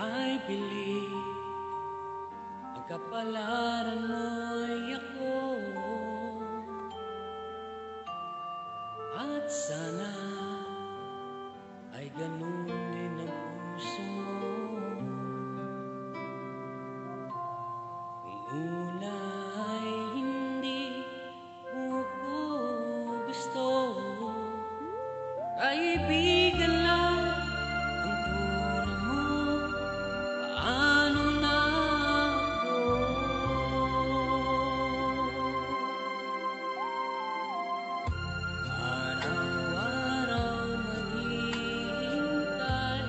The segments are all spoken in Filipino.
I believe ang kapalaran mo'y ako, at sana ay ganun din ang puso mo. Kung una ay hindi mo ko gusto, kaibigan lang ang turo mo. Paano na ako? Araw-araw naghihintay,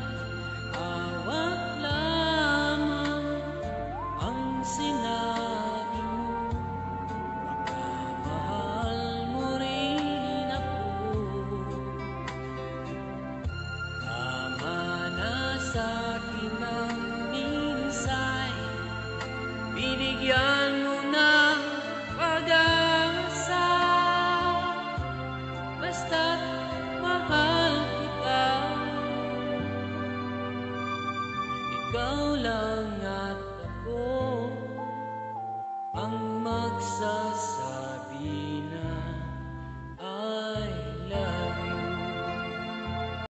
hawak lamang ang sinabi mo. Baka mahal mo rin ako. Tama na sa'kin ang minsay, binigyan mo ng pag-asa. Basta't mahal kita, ikaw lang at ako ang magsasama.